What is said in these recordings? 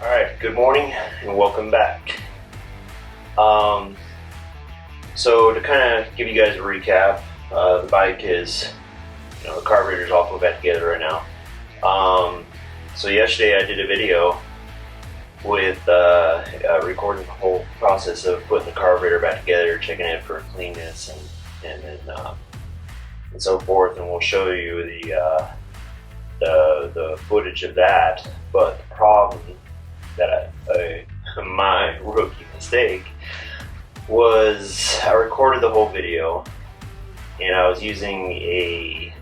Alright, good morning and welcome back. So to kind of give you guys a recap, the bike is, the carburetor's all put back together right now. So yesterday I did a video with recording the whole process of putting the carburetor back together, checking it for cleanness and so forth, and we'll show you the footage of that. But the problem that my rookie mistake was I recorded the whole video and I was using a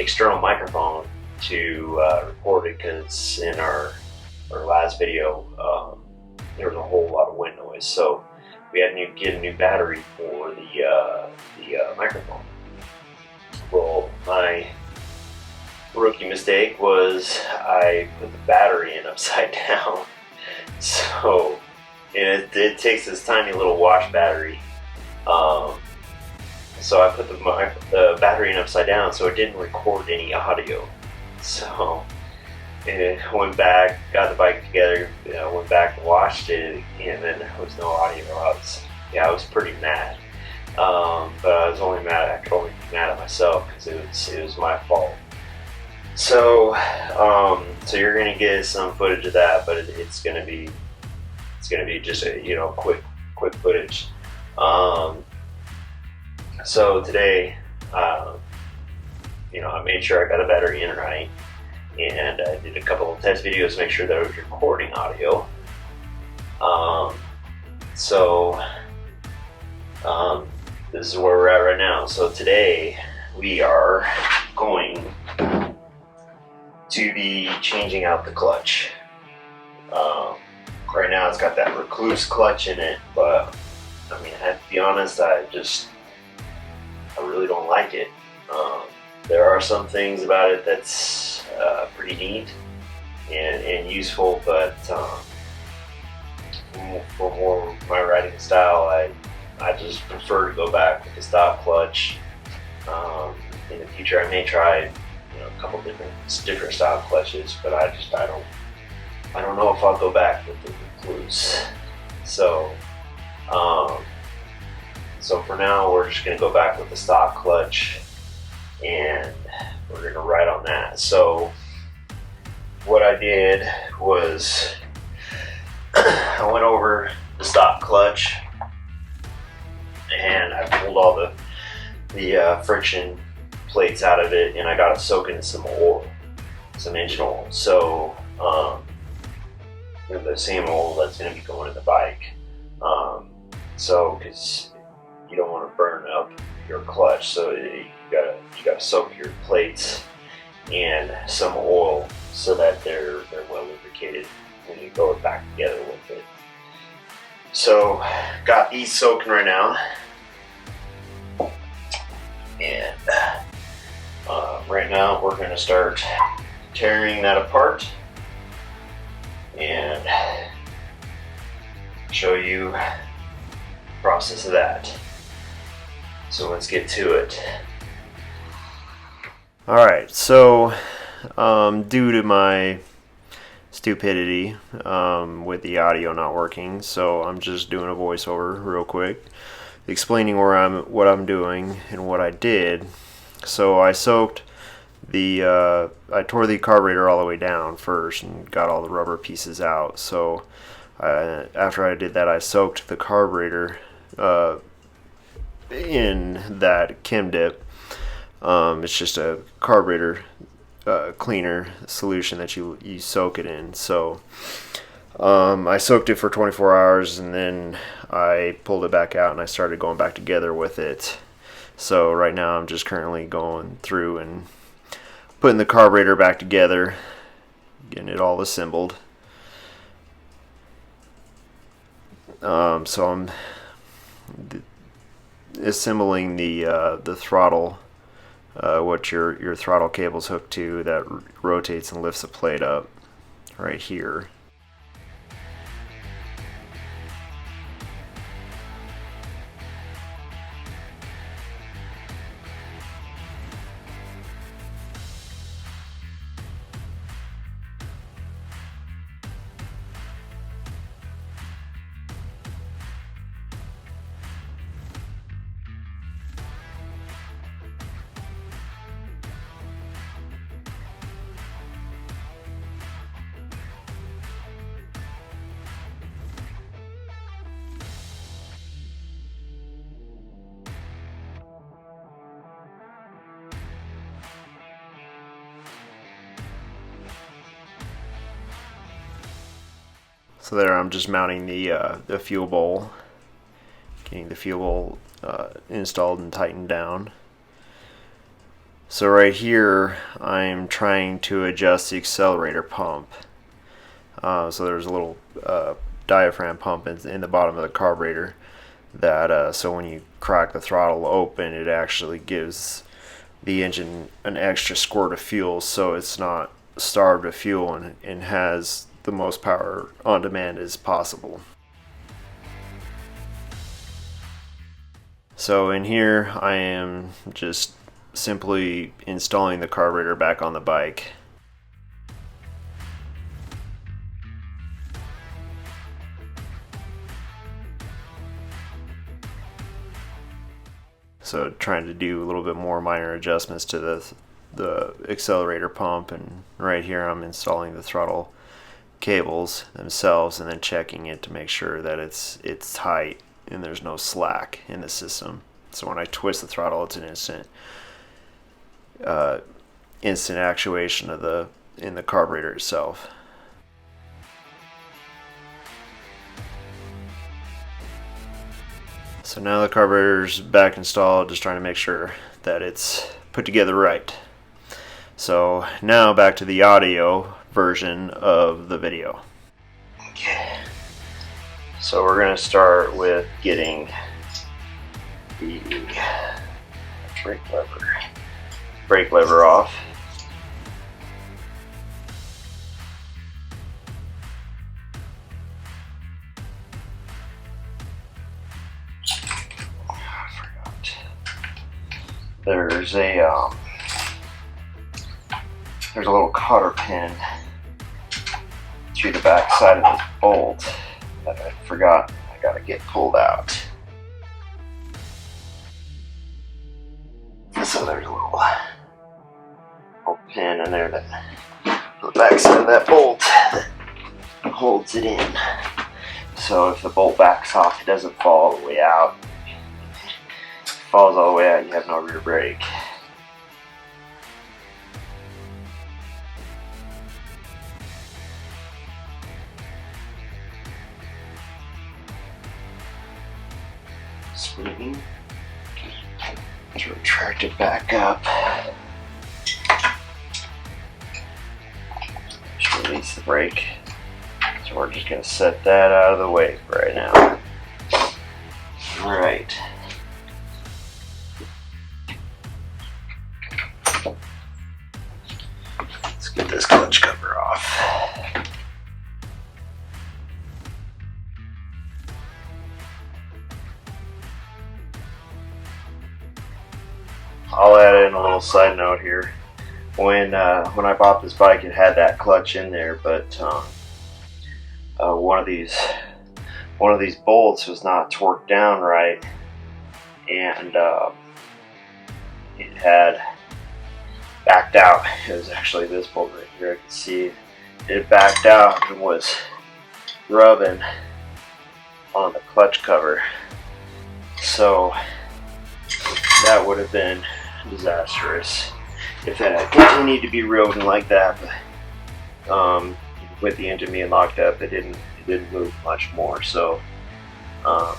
external microphone to record it, because in our last video there was a whole lot of wind noise, so we had to get a new battery for the microphone. Well, my rookie mistake was I put the battery in upside down. So it takes this tiny little wash battery. So I put the battery in upside down, so it didn't record any audio. So it went back, got the bike together, went back and washed it, and then there was no audio. I was pretty mad. But I could only be mad at myself because it was my fault. So you're gonna get some footage of that, but it's gonna be just a quick footage. So today, I made sure I got the battery in right, and I did a couple of test videos to make sure that I was recording audio. This is where we're at right now. So today we are going to be changing out the clutch. Right now it's got that Rekluse clutch in it, but I have to be honest, I really don't like it. There are some things about it that's pretty neat and useful, but for more my riding style, I just prefer to go back with the stock clutch. In the future I may try a couple different style clutches, but I don't know if I'll go back with the Rekluse. So for now we're just gonna go back with the stock clutch, and we're gonna ride on that. So what I did was I went over the stock clutch and I pulled all the friction plates out of it, and I got it soaking in some oil, some engine oil. So the same oil that's going to be going in the bike. Because you don't want to burn up your clutch, so you gotta soak your plates in some oil so that they're well lubricated when you go back together with it. So got these soaking right now, and right now we're going to start tearing that apart and show you the process of that. So let's get to it. Alright, so due to my stupidity with the audio not working, so I'm just doing a voiceover real quick explaining what I'm doing and what I did. So I soaked I tore the carburetor all the way down first and got all the rubber pieces out. So after I did that, I soaked the carburetor in that Chem Dip. It's just a carburetor cleaner solution that you soak it in. So I soaked it for 24 hours, and then I pulled it back out and I started going back together with it. So right now I'm just currently going through and putting the carburetor back together, getting it all assembled. So I'm assembling the throttle, what your throttle cable's hooked to, that rotates and lifts the plate up right here. So there I'm just mounting the fuel bowl, getting the fuel bowl installed and tightened down. So right here I'm trying to adjust the accelerator pump. So there's a little diaphragm pump in the bottom of the carburetor that so when you crack the throttle open, it actually gives the engine an extra squirt of fuel, so it's not starved of fuel and has the most power on demand as possible. So in here I am just simply installing the carburetor back on the bike. So trying to do a little bit more minor adjustments to the accelerator pump, and right here I'm installing the throttle cables themselves and then checking it to make sure that it's tight and there's no slack in the system. So when I twist the throttle, it's an instant actuation in the carburetor itself. So now the carburetor's back installed, just trying to make sure that it's put together right. So now back to the audio version of the video. Okay. So we're going to start with getting the brake lever off. There's a little cotter pin to the back side of this bolt that I forgot I gotta get pulled out. So there's a little pin in there that the back side of that bolt that holds it in. So if the bolt backs off, it doesn't fall all the way out. Falls all the way out, you have no rear brake. Spring to retract it back up. Just release the brake. So we're just going to set that out of the way for right now. Alright. Let's get this clutch cover off. I'll add in a little side note here. When I bought this bike, it had that clutch in there, but one of these bolts was not torqued down right, and it had backed out. It was actually this bolt right here. I can see it backed out and was rubbing on the clutch cover. So that would have been disastrous if it had continued to be rodent like that. But with the engine being locked up, it didn't move much more. So I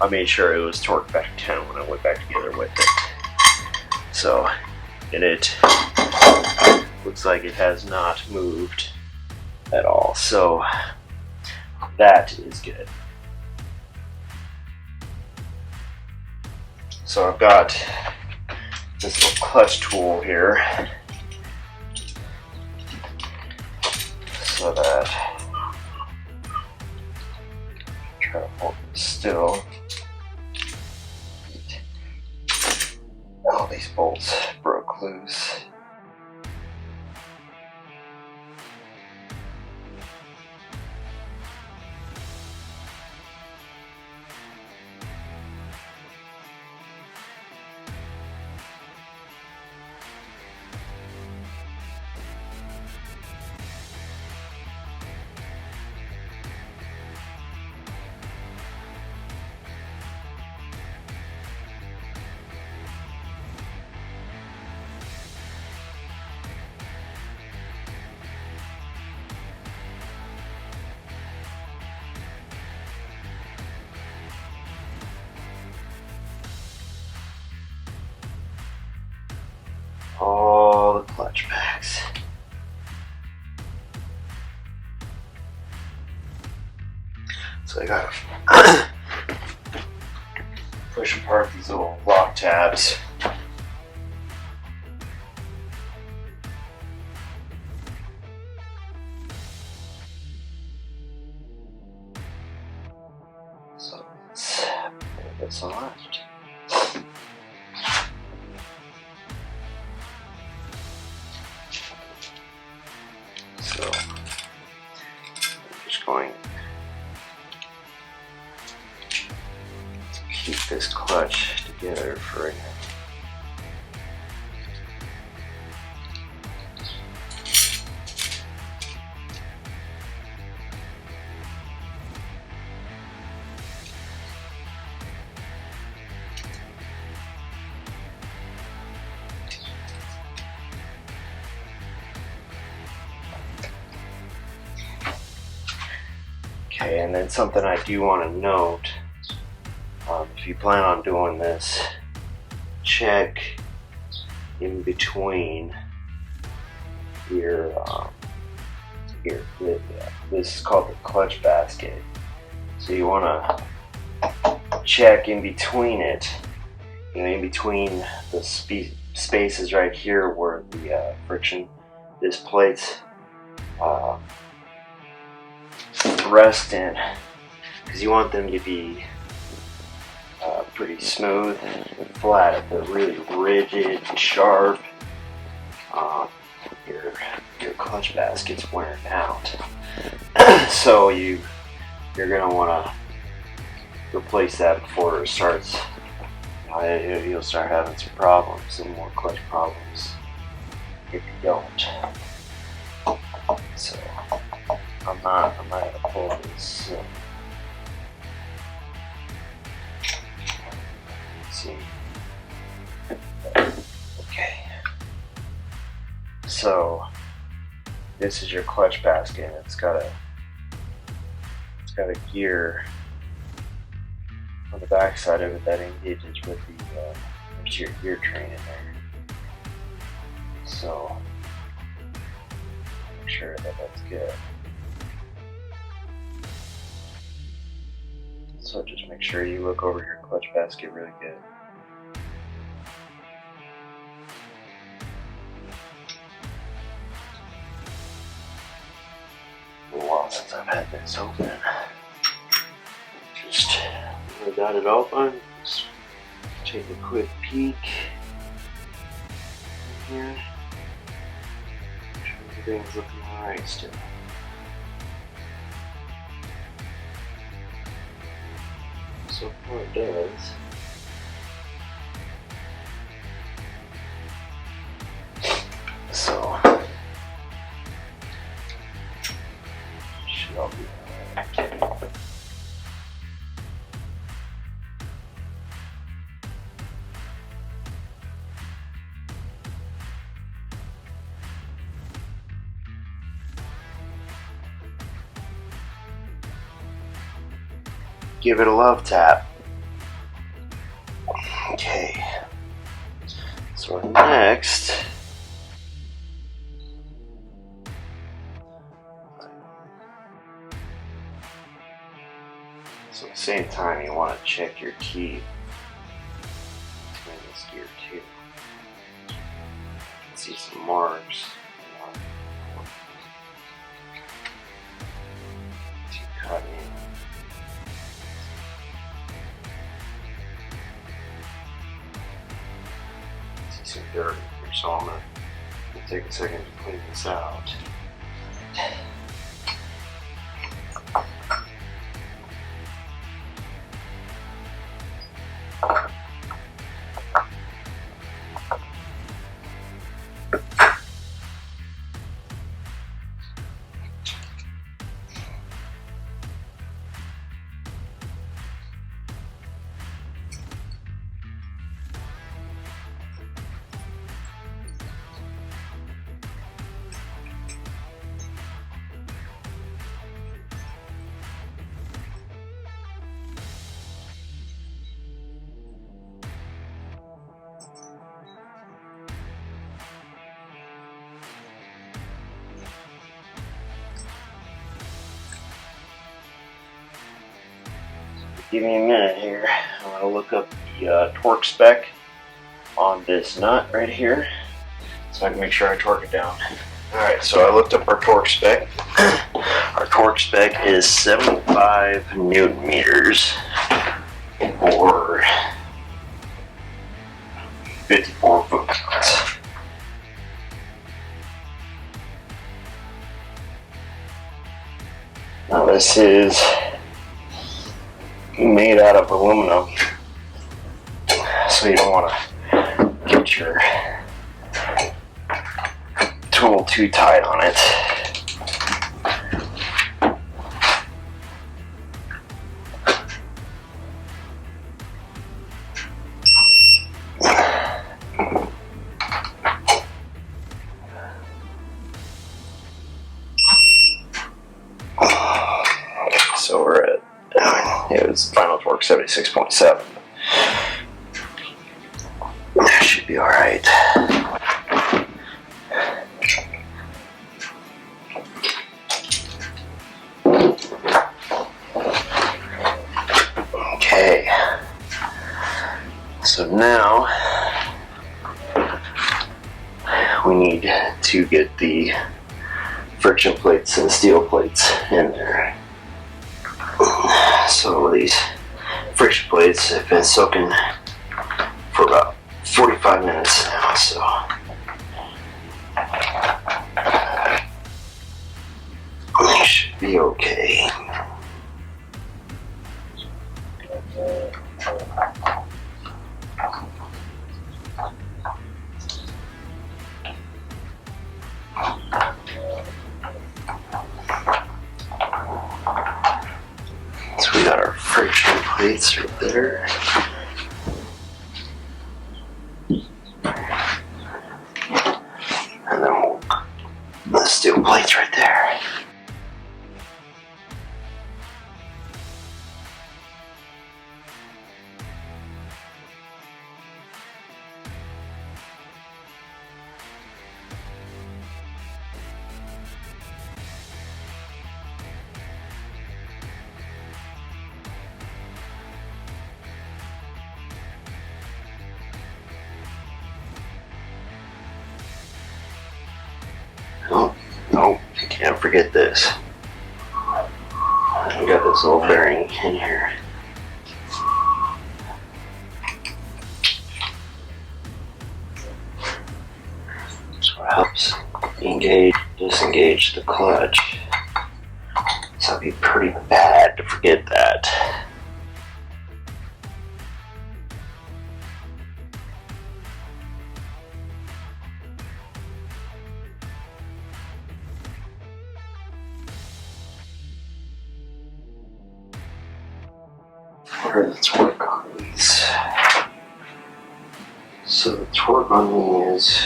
made sure it was torqued back down when I went back together with it. So, and it looks like it has not moved at all. So that is good. So I've got this little clutch tool here so that try to hold it still. All these bolts broke loose. So I gotta push apart these little lock tabs. So let's put this on. So I'm just going to keep this clutch together for right now. Okay, and then something I do want to note, if you plan on doing this, check in between your, this is called the clutch basket. So you want to check in between it, in between the spaces right here where the friction disc plates rest in, because you want them to be pretty smooth and flat. If they're really rigid and sharp, your clutch basket's wearing out. So you're gonna want to replace that before it starts. You'll start having some problems, some more clutch problems if you don't. So I'm not gonna pull this. Let's see. Okay. So this is your clutch basket. It's got a gear on the back side of it that engages with there's your gear train in there. So make sure that that's good. So just make sure you look over your clutch basket really good. A while since I've had this open. Just when I got it open, just take a quick peek in here. Make sure everything's looking alright still. So far it does. So should all be alright. Give it a love tap. Okay. So next, so at the same time you want to check your teeth between this gear too. You can see some marks. To cut in. Some dirt here, so I'm going to take a second to clean this out. give me a minute here. I'm going to look up the torque spec on this nut right here so I can make sure I torque it down. Alright, so I looked up our torque spec. Our torque spec is 75 Newton meters or 54 foot-pounds. Now this is made out of aluminum, so you don't want to get your tool too tight on it. So we're at, it was final torque 76.7. That should be alright. Okay. So now we need to get the friction plates and steel plates in there. So these friction plates have been soaking for about 45 minutes now, so they should be okay. So we got our friction plates right there. And then we'll the steel plates right there. Oh, you can't forget this. We got this little bearing in here. So it helps disengage the clutch. So it'd be pretty bad to forget that. What are the torque on these? So the torque on these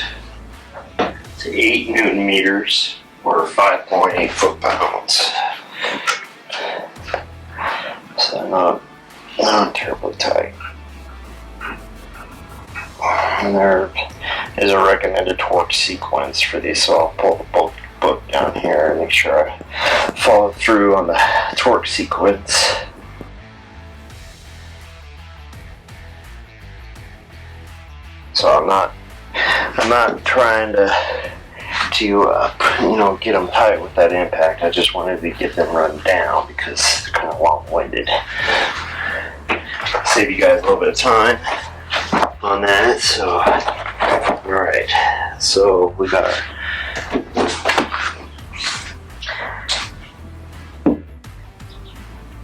is 8 Newton meters or 5.8 foot-pounds. So not terribly tight. And there is a recommended torque sequence for these, so I'll pull the book down here and make sure I follow through on the torque sequence. So I'm not trying to get them tight with that impact. I just wanted to get them run down because they're kind of long-winded. Save you guys a little bit of time on that. So, all right. So we got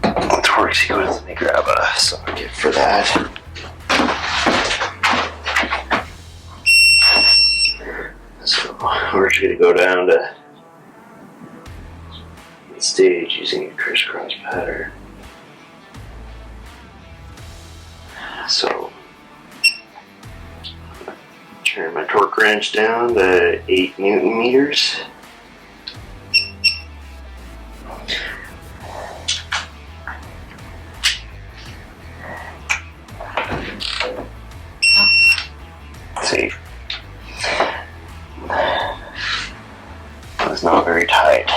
our torque sequence. Let me grab a socket for that. So we're just going to go down to the stage using a crisscross pattern. So turn my torque wrench down to 8 Newton meters. See. It's not very tight.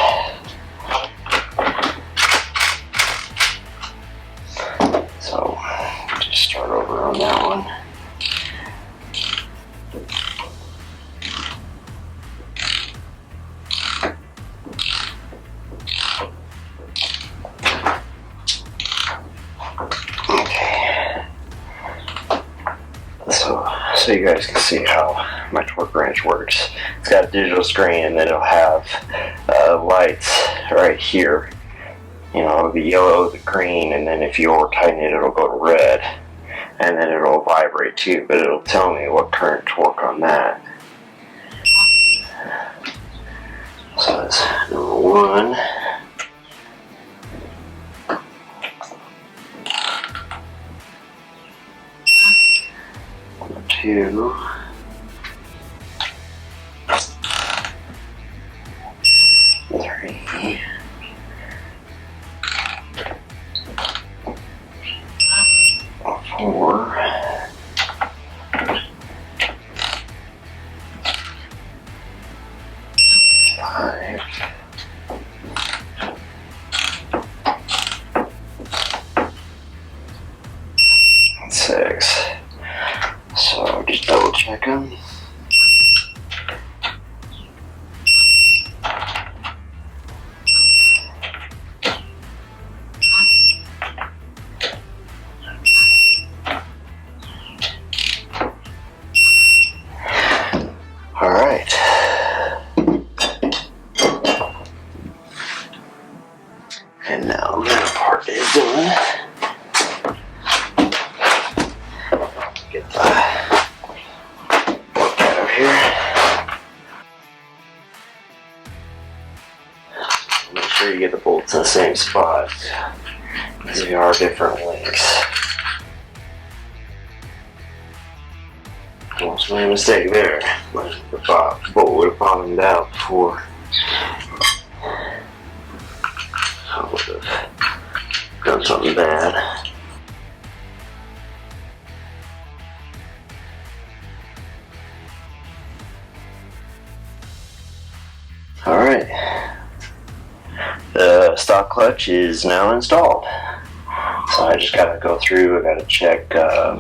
so you guys can see how my torque wrench works. It's got a digital screen, and then it'll have lights right here. You know, the yellow, the green, and then if you over tighten it, it'll go to red, and then it'll vibrate too, but it'll tell me what current torque on that. So that's number 1. Number 2. 3. 4. 5. 6. So just double check them. All right. And now that part is done. Get the book out of here. Make sure you get the bolts in the same spot, because they are different lengths. Almost made a mistake there. The bolt would have bottomed out before. I would have done something bad. Alright. The stock clutch is now installed. So I just gotta go through, I gotta check,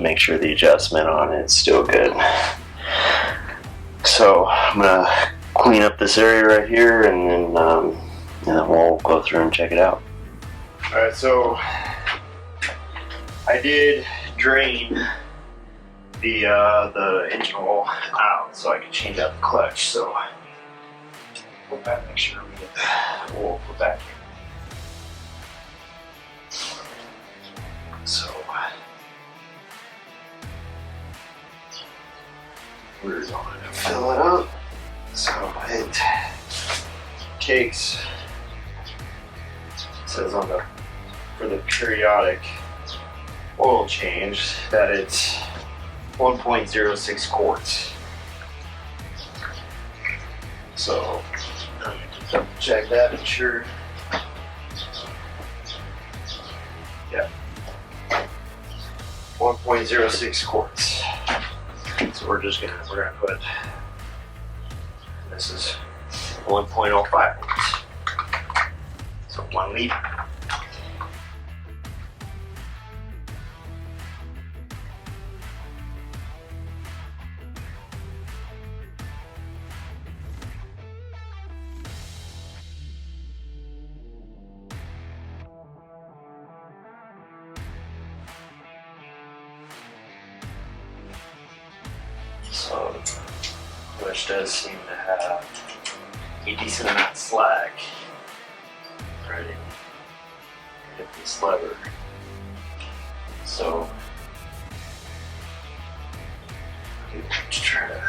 make sure the adjustment on it's still good. So I'm gonna clean up this area right here, and then we'll go through and check it out. Alright, so I did drain the engine oil out so I could change out the clutch. So go back, make sure we get the oil put back in. So we're going to fill it up. So it takes, it says on the, for the periodic oil change, that it's 1.06 quarts. So I'm going to check that, make sure. Yeah. 1.06 quarts. So we're gonna put, this is 1.05 quarts. So 1 liter. So the clutch does seem to have a decent amount of slack right in hit this lever. So I'm going to try to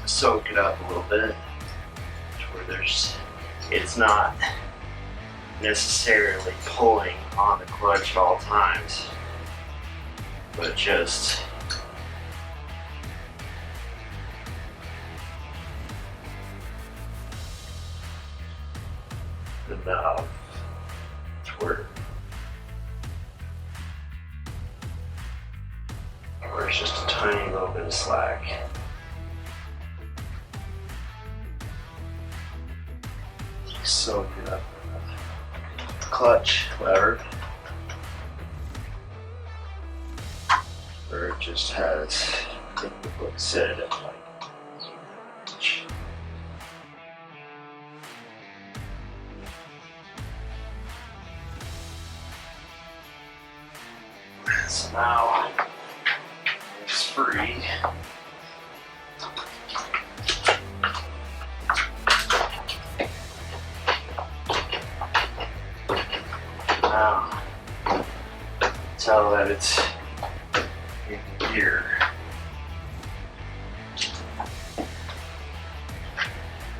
soak it up a little bit to where it's not necessarily pulling on the clutch at all times, but just enough to where it's just a tiny little bit of slack. Soak it up with the clutch lever, where it just has, I think the book said, like so now free. Now, tell that it's in gear.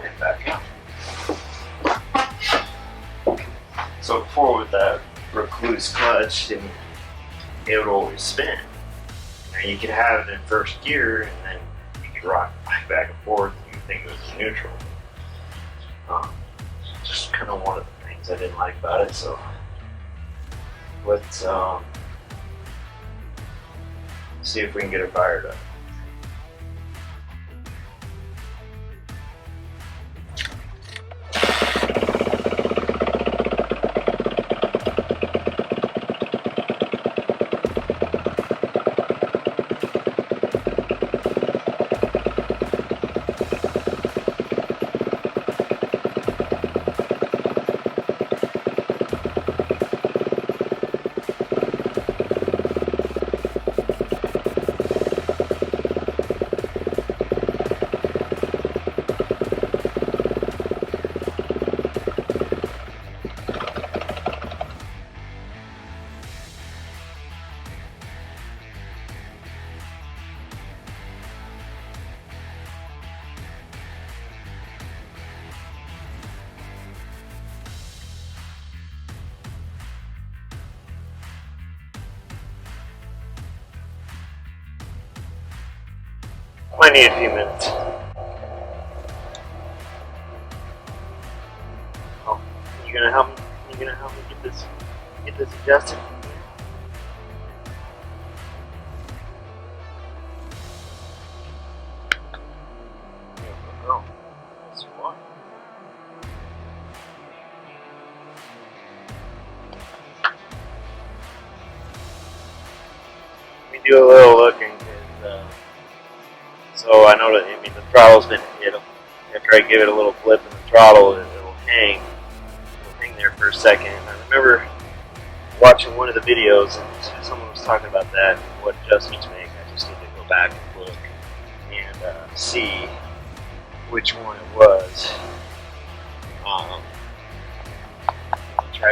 And back out. So before with that Rekluse clutch, then it would always spin. Now you could have it in first gear, and then you could rock back and forth. You would think it was neutral. Just kind of one of the things I didn't like about it. So let's see if we can get it fired up. Might need a few minutes. Oh, you gonna help me? You gonna help me get this adjusted? Oh, that's one. Let me do a little looking. So I know that, I mean, the throttle's been hit. After I give it a little flip in the throttle, it'll hang there for a second. I remember watching one of the videos and someone was talking about that, and what adjustments make. I just need to go back and look and see which one it was.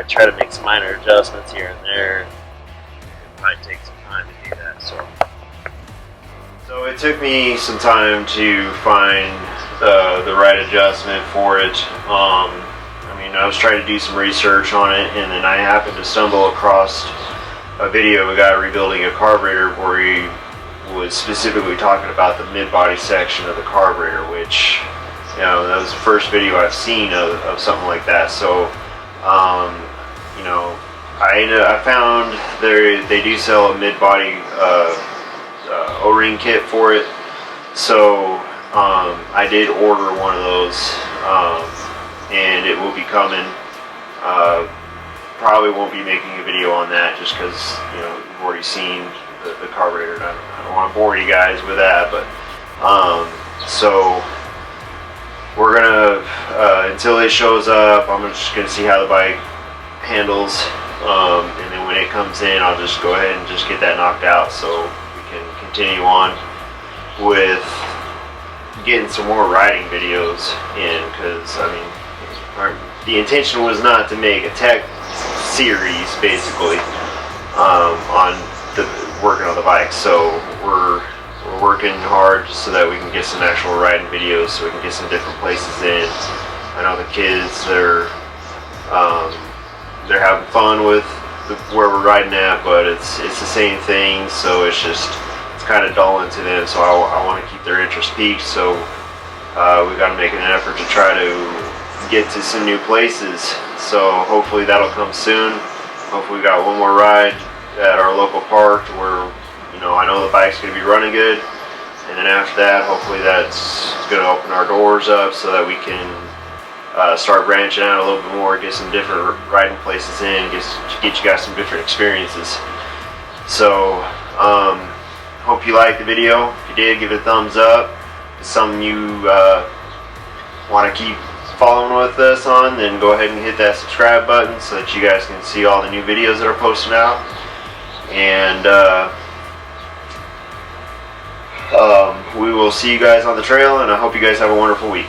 Try to make some minor adjustments here and there. It might take some time to do that. So it took me some time to find the right adjustment for it. I mean, I was trying to do some research on it, and then I happened to stumble across a video of a guy rebuilding a carburetor where he was specifically talking about the mid-body section of the carburetor, which, you know, that was the first video I've seen of something like that. So, you know, I found they do sell a mid-body O-ring kit for it, so I did order one of those, and it will be coming. Probably won't be making a video on that just because, you know, you've already seen the carburetor, and I don't want to bore you guys with that, but so we're gonna until it shows up, I'm just gonna see how the bike handles, and then when it comes in, I'll just go ahead and just get that knocked out so can continue on with getting some more riding videos in, because I mean, the intention was not to make a tech series basically on the working on the bike. So we're working hard so that we can get some actual riding videos, so we can get some different places in. I know the kids, they're having fun with where we're riding at, but it's the same thing, so it's kind of dulling to them, so I want to keep their interest peaked, so we got to make an effort to try to get to some new places. So hopefully that'll come soon. Hopefully we got one more ride at our local park where, you know, I know the bike's going to be running good, and then after that, hopefully that's going to open our doors up so that we can start branching out a little bit more, get some different riding places in, get you guys some different experiences. So hope you liked the video. If you did, give it a thumbs up. If it's something you want to keep following with us on, then go ahead and hit that subscribe button so that you guys can see all the new videos that are posting out. And will see you guys on the trail, and I hope you guys have a wonderful week.